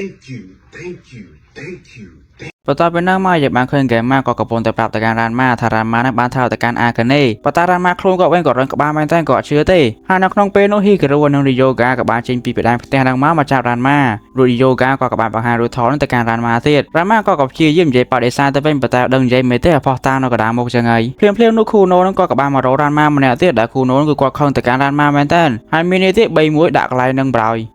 Thank you, thank you, thank you. បន្ទាប់ពីនោះមកយើងបានឃើញហ្គេមម៉ាក៏កំពុងតែប្រាប់ទៅកាន់រ៉ានម៉ាថារ៉ានម៉ានឹងបានថាទៅកាន់អាកាណេប៉ុន្តែរ៉ានម៉ាខ្លួនក៏វិញក៏រឹងក្បាលមែនតែក៏ជឿទេហើយនៅក្នុងពេលនោះហ៊ីការ៉ូនិងរីយ៉ូហ្គាក៏បានចេញពីបេដានផ្ទះនឹងមកចាប់រ៉ានម៉ារួចរីយ៉ូហ្គាក៏បានបង្ហាញរូបថតនឹងទៅកាន់រ៉ានម៉ាទៀតរ៉ានម៉ាក៏ព្យាយាមនិយាយបដិសេធទៅវិញប៉ុន្តែដឹងនិយាយមិនទេអផុសតានៅកណ្ដាលមុខចឹងហើយភ្លាមនោះគូណូនឹងក៏បានមករករ៉ានម៉ាម្នាក់ទៀតដែលគូណូគឺគាត់ខឹងទៅកាន់រ៉ានម៉ាមែនតែហើយមាននេះទៀត3-1ដាក់កន្លែងនឹងប្រោយ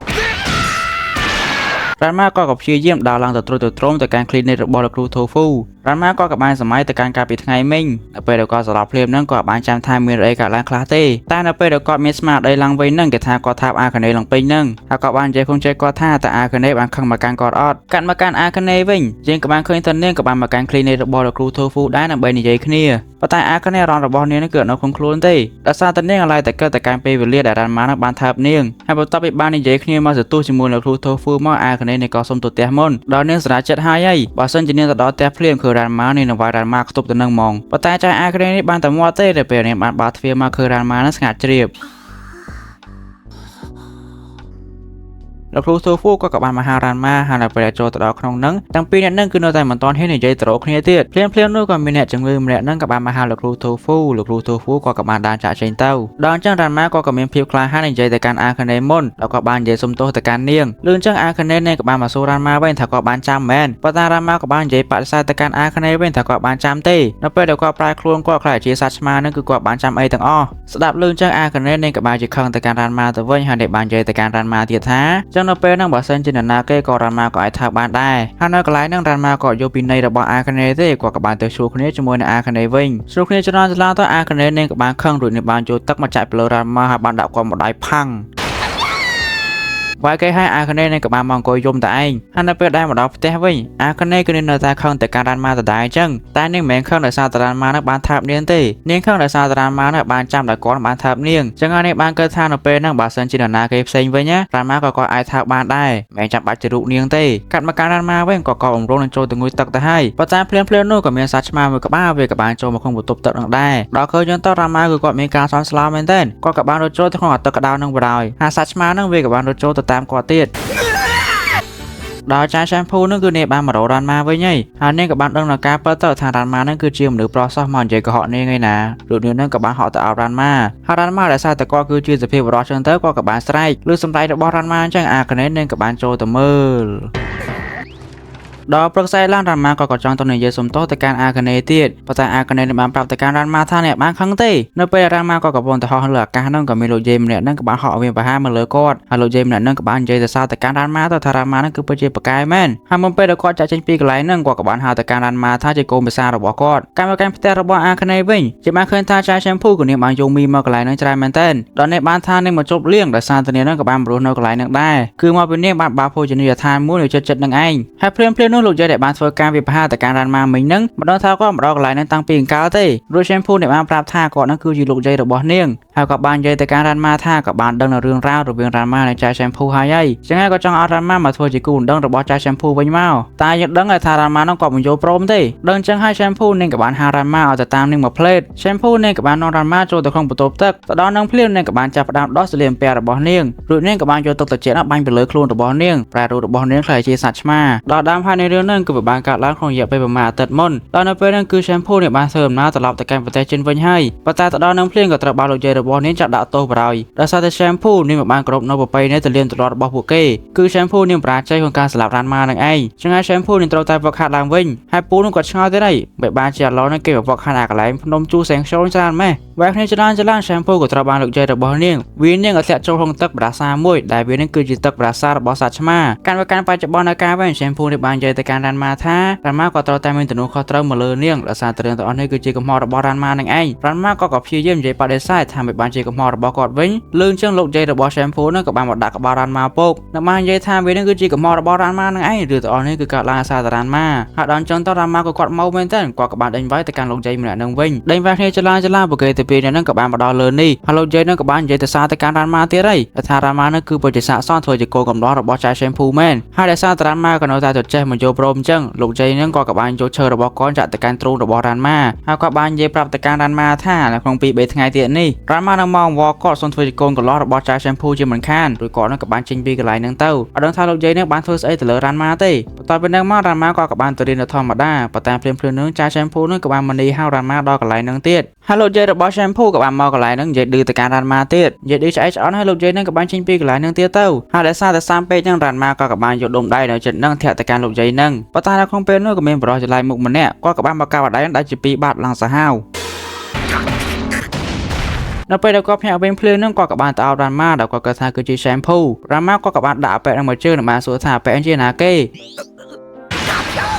រ៉ានម៉ាក៏ព្យាយាមដើរឡើងទៅទ្រង់ទៅកាន់គ្លីនិករបស់លោកគ្រូថូហ្វូរ៉ានម៉ាក៏បានសម័យទៅកាន់ការពីថ្ងៃមិញនៅពេលដែលគាត់សន្លប់ភ្លាមហ្នឹងក៏បានចាំថាមានអីកើតឡើងខ្លះទេតែនៅពេលដែលគាត់មានស្មារតីឡើងវិញហ្នឹងគេថាគាត់ថាបអាកាណេឡើងពេញហ្នឹងហើយក៏បាននិយាយគាត់ថាតើអាកាណេបានខឹងមកកាន់គាត់អត់កាត់មកកាន់អាកាណេវិញយើងក៏បានឃើញថានាងក៏បានមកកាន់គ្លីនិករបស់លោកគ្រូថូហ្វូដែរដើម្បីនិយាយគ្នាប៉ុន្តែអាកាណេរ៉នរបស់នាងគឺនៅក្នុងខ្លួនទេដោយសារតែនាងឡើយតែកើតតែកាន់ពេលវេលាដែលរ៉ានម៉ានឹងបានថាបនាងហើយបន្ទាប់ពីបាននិយាយគ្នាមកសន្ទុះជាមួយលោកគ្រូថូហ្វូមកអាកាណេនេះក៏សុំទៅផ្ទះមុនដល់នាងសម្រាប់ចិត្តហើយបើសិនជានាងទៅដល់ផ្ទះភ្លាមគឺរ៉ានម៉ានេះនឹងវាយរ៉ានម៉ាខ្ទប់ទៅនឹងហ្មងប៉ុន្តែចៅអាកាណេនេះបានតែមាត់ទេតែពេលនាងបានបើកទ្វារមកគឺរ៉ានម៉ានឹងស្ងាត់ជ្រាបលោកគ្រូថូហ្វូក៏បានមកហៅរ៉ានម៉ាហើយនៅពេលចូលទៅដល់ក្នុងនឹងទាំងពីរអ្នកនឹងគឺនៅតែមិនទាន់ហ៊ាននិយាយទៅរកគ្នាទៀតភ្លាមនោះក៏មានអ្នកជំងឺម្នាក់នឹងក៏បានមកហៅលោកគ្រូថូហ្វូក៏បានដើរចាក់ចេញទៅដល់អញ្ចឹងរ៉ានម៉ាក៏មានភាពក្លាហាននិយាយទៅកាន់អាកាណេមុនแล้วក៏បាននិយាយសុំទោសទៅកាន់នាងលឿនអញ្ចឹងអាកាណេនេះក៏បានមកសួររ៉ានម៉ាវិញថាគាត់បានចាំមែនប៉ុន្តែរ៉ានម៉ាក៏បាននិយាយបដិសេធទៅកាន់អាកាណេវិញថាគាត់បានចាំទេនៅពេលដែលគាត់ប្រែខ្លួនគាត់ខ្លាចជាសត្វឆ្មានឹងគឺគាត់បានចាំអីទាំងអស់ស្ដាប់លឿនអញ្ចឹងអាកាណេនេះក៏បានជាខឹងទៅកាន់រ៉ានម៉ាទៅវិញហើយបាននិយាយទៅកាន់រ៉ានម៉ាទៀតថាអញ្ចឹងនៅពេលហ្នឹងបើសិនជានរណាគេក៏រ៉ានម៉ាក៏អាចថាបានដែរហើយនៅកន្លែងហ្នឹងរ៉ានម៉ាក៏យកពីន័យរបស់អាកាណេទេគាត់ក៏បានទៅជួបគ្នាជាមួយនឹងអាកាណេវិញជួបគ្នាច្រើនទៅអាកាណេនឹងក៏បានខឹងរួចនឹងបានចូលទឹកមកចាក់ពីលើរ៉ានម៉ាហើយបានដាក់គាត់មកដៃផាំងវាយគេឲ្យអាកាណេនេះក៏បានមកអង្គុយយំតែឯងហើយនៅពេលដែលមកដល់ផ្ទះវិញអាកាណេគឺនៅតែខឹងតែការរ៉ានម៉ាដដែលអញ្ចឹងតែនាងមិនមែនខឹងដោយសារតែរ៉ានម៉ានឹងបានថាបនាងទេនាងខឹងដោយសារតែរ៉ានម៉ានឹងបានចាំតែគាត់បានថាបនាងអញ្ចឹងហើយនាងបានគិតថានៅពេលហ្នឹងបើសិនជានរណាគេផ្សេងវិញរ៉ានម៉ាក៏គាត់អាចថាបានដែរមិនចាំបាច់ជារូបនាងទេកាត់មកការរ៉ានម៉ាវិញក៏បំរុងនឹងចូលទៅងុយទឹកទៅហើយប៉ុន្តែភ្លាមនោះក៏មានសត្វឆ្មាមួយក្បាលវាក៏បានចូលមកក្នុងបន្ទប់ទឹកនឹងដែរដល់ឃើញយើងទៅរ៉ានម៉ាគឺគាត់មានការសន់ស្លោមែនទែនគាត់ក៏បានរត់ចូលទៅក្នុងទឹកក្តៅនឹងបរោយហើយសត្វឆ្មានឹងវាក៏បានរត់ចូលទៅតាមគាត់ទៀតដល់ចាយសាំភូនឹងគឺនាងបានមករ៉ានម៉ាវិញហើយនាងក៏បានដឹងដល់ការពិតទៅថារ៉ានម៉ានឹងគឺជាមនុស្សប្រុសសោះមកនិយាយកុហកនាងឯណារូបនាងនឹងក៏បានហក់ទៅអោបរ៉ានម៉ាហើយរ៉ានម៉ាដែលសារតែគាត់គឺជាសភាពបរិសុទ្ធចឹងទៅគាត់ក៏បានស្រែកឬសម្ដែងរបស់រ៉ានម៉ាអញ្ចឹងអាកាណេនឹងក៏បានចូលទៅមើលដល់ព្រឹកស្អែកឡើងរ៉ានម៉ាក៏ចង់ទៅនិយាយសុំទោសទៅកាន់អាកាណេទៀតប៉ុន្តែអាកាណេនឹងបានប្រាប់ទៅកាន់រ៉ានម៉ាថាអ្នកបានខឹងទេនៅពេលរ៉ានម៉ាក៏កំពុងតែហោះលើអាកាសហ្នឹងក៏មានលោកយាយម្នាក់ហ្នឹងក៏បានហោះអវាប្រហារមកលើគាត់ហើយលោកយាយម្នាក់ហ្នឹងក៏បាននិយាយទៅសារទៅកាន់រ៉ានម៉ាទៅថារ៉ានម៉ាហ្នឹងគឺពិតជាប្រកែកមែនហើយមុនពេលដែលគាត់ចាក់ចេញពីកន្លែងហ្នឹងគាត់ក៏បានហៅទៅកាន់រ៉ានម៉ាថាជាកូនពិសារបស់គាត់កាលមកកាន់ផ្ទះរបស់អាកាណេវិញជាបានឃើញថាចាយshampooក៏នាងបានយកមីមកកន្លែងហ្នឹងច្រើនមែនតើដល់នាងបានថានាងមកជប់លៀងដោយសារតែនាងហ្នឹងក៏បានរស់នៅកន្លែងហ្នឹងដែរគឺមកពីនាងបានបើកភោជនីយដ្ឋានមួយនៅចិត្តនឹងឯងហើយភ្លាមនោះលោកយាយដែលបានធ្វើការវិភាគទៅកាន់រ៉ានម៉ាមិញហ្នឹងម្ដងថាគាត់ម្ដងកន្លែងហ្នឹងតាំងពីអង្កលទេរួច shampoo អ្នកបានប្រាប់ថាគាត់ហ្នឹងគឺជាលោកយាយរបស់នាងហើយក៏បាននិយាយទៅកាន់រ៉ានម៉ាថាក៏បានដឹងនៅរឿងរ៉ាវរវាងរ៉ានម៉ានិងចាយ shampoo ហើយចឹងហើយក៏ចង់ឲ្យរ៉ានម៉ាមកធ្វើជាគូដណ្ដឹងរបស់ចាយ shampoo វិញមកតែយើងដឹងថារ៉ានម៉ាហ្នឹងក៏មិនយល់ព្រមទេដឹងចឹងហើយ shampoo នាងក៏បានហៅរ៉ានម៉ាឲ្យទៅតាមនាងមកផ្លេត shampoo នាងក៏បាននាំរ៉ានម៉ាចូលទៅក្នុងបន្ទប់ទឹកទៅដល់នឹងភ្លាមនាងក៏បានចាប់ផ្ដើមដោះស្លៀកពាក់របស់នាងរួចនាងក៏បានយកទឹកត្រជាក់បាញ់ទៅលើខ្លួនរបស់នាងប្រែរូបរបស់នាងខ្លាយជាសត្វឆ្មាដល់ដើមហើយនៃរឿងហ្នឹងគឺបានកើតឡើងក្នុងរយៈពេលប្រហែលអាទិត្យមុនដល់នៅពេលហ្នឹងគឺ shampoo នេះបានធ្វើដំណើរត្រឡប់ទៅកាន់ប្រទេសចិនវិញហើយប៉ុន្តែទៅដល់នឹងភ្លាមក៏ត្រូវបានលោកយាយរបស់នាងចាប់ដាក់ទោសបរោយដោយសារតែ shampoo នេះមិនបានគោរពនៅប្រពៃណីទលានទម្លាប់របស់ពួកគេគឺ shampoo នេះប្រាជ័យក្នុងការស្លាប់រ៉ានម៉ានឹងឯងចឹងហើយ shampoo នេះត្រូវតែវឹកហាត់ឡើងវិញហើយពូនឹងក៏ឆ្ងល់ទៀតហើយបែបបានជាឥឡូវនេះគេវឹកហាត់អាកន្លែងភ្នំជូសែងខ្យល់ច្រើនម៉េះវាគ្នាច្រើន shampoo ក៏ត្រូវបានលោកយាយរបស់នាងវានាងក៏ធ្លាក់ចូលក្នុងទឹកប្រាសាមួយដែលវានឹងគឺជាទឹកប្រាសារបស់សត្វឆ្មាកាន់បច្ចុប្បន្ននៅការវិញ shampoo នេះបាននិយាយទៅកាន់រ៉ានម៉ាថារ៉ានម៉ាក៏ត្រូវតែមានទំនួលខុសត្រូវមកលើនាងដោយសារតែរឿងទាំងអស់នេះគឺជាកំហុសរបស់រ៉ានម៉ានឹងឯងរ៉ានម៉ាក៏ព្យាយាមនិយាយបដិសេធថាមិនបានជាកំហុសរបស់គាត់វិញលឿនជាងលោកយាយរបស់ shampoo នឹងក៏បានមកដាក់ក្បាលរ៉ានម៉ាពោកនៅបាននិយាយថាវានឹងគឺជាកំហុសរបស់រ៉ានម៉ានឹងឯងរឿងទាំងអស់នេះគឺកើតឡើងដោយសារតែរ៉ានម៉ាហើយដល់អញ្ចឹងទៅរ៉ានម៉ាក៏គាត់មកមែនតើគាត់ក៏បានដេញវាយទៅកាន់លោកយាយម្នាក់នឹងវិញដេញវាយគ្នាចលាពួកគេទៅពីនេះនឹងក៏បានមកដល់លើនេះហើយលោកយាយនឹងក៏បាននិយាយទៅសារទៅកាន់រ៉ានម៉ាទៀតហើយថារ៉ានម៉ានឹងគឺពិតជាស័ក្តិសមធ្វើជាកូនកំដររបស់ចាយ shampoo មែនហើយដោយសារតែរ៉ានម៉ាក៏នៅតែទៅចេះមកយ យកព្រមអញ្ចឹងលោកជ័យនឹងក៏បានយកឈើរបស់កូនចាក់ទៅកាន់ទ្រូងរបស់រ៉ាន់ម៉ាហើយក៏បាននិយាយប្រាប់ទៅកាន់រ៉ាន់ម៉ាថានៅក្នុង2 3ថ្ងៃទៀតនេះរ៉ាន់ម៉ានឹងមកវល់គាត់សូមធ្វើជាកូនកន្លោះរបស់ចាឆែមភូជាមិនខានឬគាត់នឹងក៏បានចេញពីកន្លែងហ្នឹងទៅអត់ដឹងថាលោកជ័យនឹងបានធ្វើស្អីទៅលើរ៉ាន់ម៉ាទេបន្ទាប់ពីហ្នឹងមករ៉ាន់ម៉ាក៏បានទៅរៀននៅធម្មតាប៉ុន្តែភ្លាមៗនឹងចាឆែមភូនឹងក៏បានមនីហៅរ៉ាន់ម៉ាដល់កន្លែងហ្នឹងទៀតហើយលោកជ័យរបស់ឆែមភូក៏បានមកកន្លែងហ្នឹងនិយាយឌឺទៅកាន់រ៉ាន់ម៉ាទៀតនិយាយឌឺឆ្អែតឆ្អន់ហើយលោកជ័យនឹងក៏បានចេញពីកន្លែងហ្នឹងទៀតទៅហើយដោយសារតែសាមពេកហ្នឹងរ៉ាន់ម៉ាក៏បានយកដុំដៃនៅចិត្តហ្នឹងធាក់ទៅកាន់លោកជ័យហ្នឹងប៉ុន្តែនៅក្នុងពេលនោះក៏មានបរិសុទ្ធចល័យមុខម្នាក់គាត់ក៏បានបកកាវដៃដែលជា2បាតឡើងសាហាវនៅពេលដែលគាត់ភ្ញាក់វិញភ្លឺនឹងគាត់ក៏បានទៅអោបរ៉ាន់ម៉ាដែលគាត់គិតថាគឺជាឆែមភូរ៉ាន់ម៉ាគាត់ក៏បានដាក់អពេនឹងមកជើងនិងបានសួរថាអពេជាណាគេ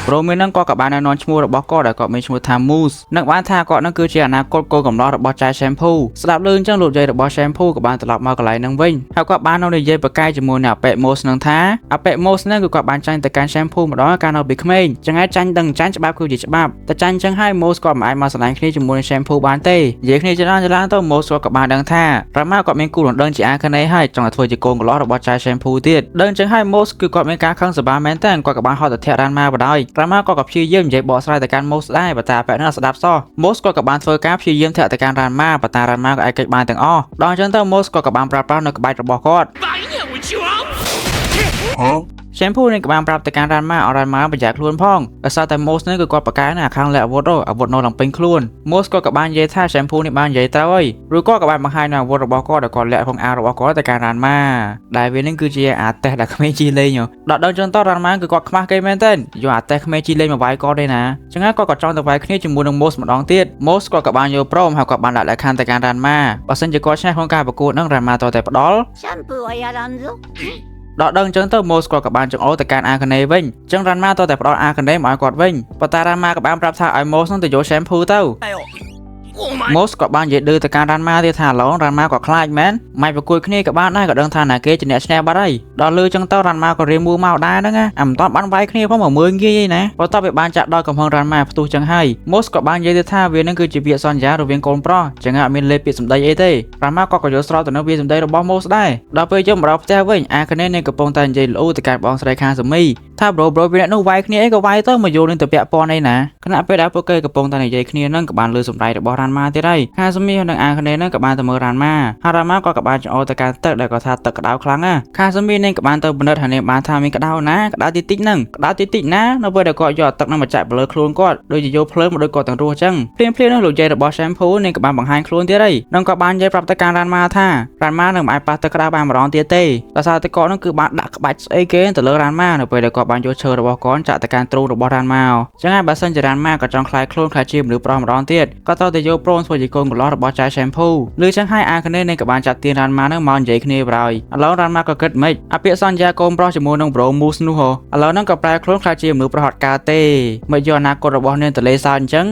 ព្រោះមាននឹងគាត់ក៏បានណែនាំឈ្មោះរបស់គាត់ដែលគាត់មានឈ្មោះថា Moose និងបានថាគាត់នឹងគឺជាអនាគតកូនកំឡោះរបស់ចៅ Shampoo ស្ដាប់ឮអញ្ចឹងលោកយាយរបស់ Shampoo ក៏បានត្រឡប់មកកន្លែងនឹងវិញហើយគាត់បាននៅនិយាយប្រកែកជាមួយនឹងអពេ Moose នឹងថាអពេ Moose នឹងគឺគាត់បានចាញ់ទៅកាន់ Shampoo ម្ដងកាលនៅពីក្មេងចឹងហើយចាញ់ដឹងចាញ់ច្បាប់គឺជាច្បាប់តែចាញ់ចឹងហើយ Moose គាត់មិនអាចមកស្រឡាញ់គ្នាជាមួយនឹង Shampoo បានទេនិយាយគ្នាច្រើនទៅ Moose ក៏បានដឹងថារ៉ាម៉ាគាត់មានគូរំដឹងជាអាខនេហើយចង់ធ្វើជាកូនកន្លោះរបស់ចៅ Shampoo ទៀតដឹងចឹងហើយ Moose គឺគាត់មានការខឹងសម្បាមែនតើគាត់ក៏បានហត់ទៅធាក់រ៉ាន់ម៉ាបដ ாய் រ៉ាម៉ាគាត់ក៏ព្យាយាមនិយាយបកស្រាយទៅកាន់ Moose ដែរបើតាបែបហ្នឹងស្ដាប់សោះ Moose គាត់ក៏បានធ្វើការព្យាយាមធាក់ទៅកាន់រ៉ាន់ម៉ាបើតារ៉ាន់ម៉ាក៏អាចកិច្ចបានទាំងអស់ដល់អញ្ចឹងទៅ Moose គាត់ក៏បានប្រើប្រាស់នៅក្បាច់របស់គាត់ Shampoo នេះក៏បានប្រាប់ទៅកាន់រ៉ាន់ម៉ាឲ្យរ៉ាន់ម៉ាប្រយ័ត្នខ្លួនផងដោយសារតែ Moose នេះគឺគាត់ប្រកែកណាខាងលះអាវុធនៅឡើងពេញខ្លួន Moose គាត់ក៏បាននិយាយថា Shampoo នេះបាននិយាយត្រូវហើយឬគាត់ក៏បានបង្ហាញនៅអាវុធរបស់គាត់ដែលគាត់លាក់ក្នុងអាវរបស់គាត់ទៅកាន់រ៉ាន់ម៉ាដែលវានឹងគឺជាអាតេសដែលក្មេងជីលេងដល់ដល់ចឹងតរ៉ាន់ម៉ាគឺគាត់ខ្មាស់គេមែនទេយកអាតេសក្មេងជីលេងមកវាយគាត់ទេណាចឹងហើយគាត់ក៏ចង់ទៅវាយគ្នាជាមួយនឹង Moose ម្ដងទៀត Moose គាត់ក៏បានយកព្រមហើយគាត់បានដាក់លក្ខខណ្ឌទៅកាន់រ៉ាន់ម៉ាបើសិនជាគាត់ឈ្នះក្នុងការប្រកួតនឹងរ៉ាន់ម៉ាតតែផ្ដល់ Shampoo はやらんぞដល់ដឹងអញ្ចឹងទៅ Moose គាត់ក៏បានចង្អុលទៅកាន់អាខនេវិញអញ្ចឹងរ៉ាន់ម៉ាតតែផ្ដល់អាខនេមកឲ្យគាត់វិញប៉ុន្តែរ៉ាន់ម៉ាក៏បានប្រាប់ថាឲ្យ Moose នឹងទៅយក Shampoo ទៅ Moose ក៏បាននិយាយឌឺទៅកាន់រ៉ាន់ម៉ាទៀតថាឡងរ៉ាន់ម៉ាក៏ខ្លាចមែនម៉ៃប្រគួតគ្នាក៏បានដែរក៏ដឹងថាណាគេជាអ្នកឈ្នះបាត់ហើយដល់លឺចឹងទៅរ៉ាន់ម៉ាក៏រៀមមួមកដែរហ្នឹងអាមិនតន់បានវាយគ្នាផងមកមើលងាយឯណាបន្ទាប់ពីបានចាក់ដល់កំហឹងរ៉ាន់ម៉ាផ្ទុះចឹងហើយ Moose ក៏បាននិយាយទៅថាវានឹងគឺជាពាក្យសន្យារវាងកូនប្រុសចឹងអត់មានលេបពាក្យសម្ដីអីទេរ៉ាន់ម៉ាក៏យល់ស្របទៅនឹងពាក្យសម្ដីរបស់ Moose ដែរដល់ពេលយកមកដល់ផ្ទះវិញអាខនេនឹងកំពុងតែនិយាយល្អទៅកាន់បងស្រីខាងសមីថាប្រូវាអ្នកនោះវាយគ្នាអីក៏វាយទៅមកយកនឹងទៅពាក់ព័ន្ធអីណាខណៈពេលដែលពួកគេកំពុងតែនិយាយគ្នានឹងក៏បានលើសម្ដីរបស់រ៉ាន់ម៉ាទៀតហើយខាងសមីនិងអាខនេនឹងក៏បានទៅមើលរ៉ាន់ម៉ាហើយរ៉ាន់ម៉ាក៏បានចង្អុលទៅកាន់ទឹកដែលគាត់ថាទឹកក្តៅខ្លាំងណាខាងសមីនឹងក៏បានទៅពិនិត្យហើយនឹងបានថាមានក្តៅណាក្តៅតិចតិចហ្នឹងក្តៅតិចតិចណានៅពេលដែលគាត់យកទឹកនឹងមកចាក់លើខ្លួនគាត់ដូចជាយកភ្លើងមកដូចគាត់ទាំងរស់អញ្ចឹងភ្លាមៗនឹងលោកយាយរបស់ Shampoo នឹងក៏បានបង្ហាញខ្លួនទៀតហើយនឹងក៏បាននិយាយប្រាប់ទៅកាន់រ៉ាន់ម៉ាថារ៉ាន់ម៉ានឹងមិនអាចប៉ះទឹកក្តៅបានម្ដងទៀតទេដោយសារតែគាត់នឹងគឺបានដាក់ក្បាច់ស្អីគេទៅលើរ៉ាន់ម៉ានៅពេលដែលគាត់បានយកឈើរបស់គាត់ចាក់ទៅកាន់ទ្រូងរបស់រ៉ាន់ម៉ាអញ្ចឹងហើយបើសិនជារ៉ាន់ម៉ាក៏ចង់ខ្លាយខ្លួនខ្លាយជាមនុស្សប្រុសម្ដងទៀតក៏ត្រូវតែយកព្រមធ្វើជាកូនកន្លោះរបស់ចៅ Shampoo លឺចឹងហើយអាខនេនឹងក៏បានចាត់ទានរ៉ាន់ម៉ានឹងមកនិយាយគ្នាបរយឥឡូវរ៉ាន់ម៉ាក៏គិតមិនអាពាក្យសន្យាកូនប្រុសជាមួយនឹងប្រូ Moose នោះឥឡូវហ្នឹងក៏ប្រែខ្លួនខ្លាចជាមនុស្សប្រុសហត់ការទេមិនយកអនាគតរបស់នាងទលេសើអញ្ចឹង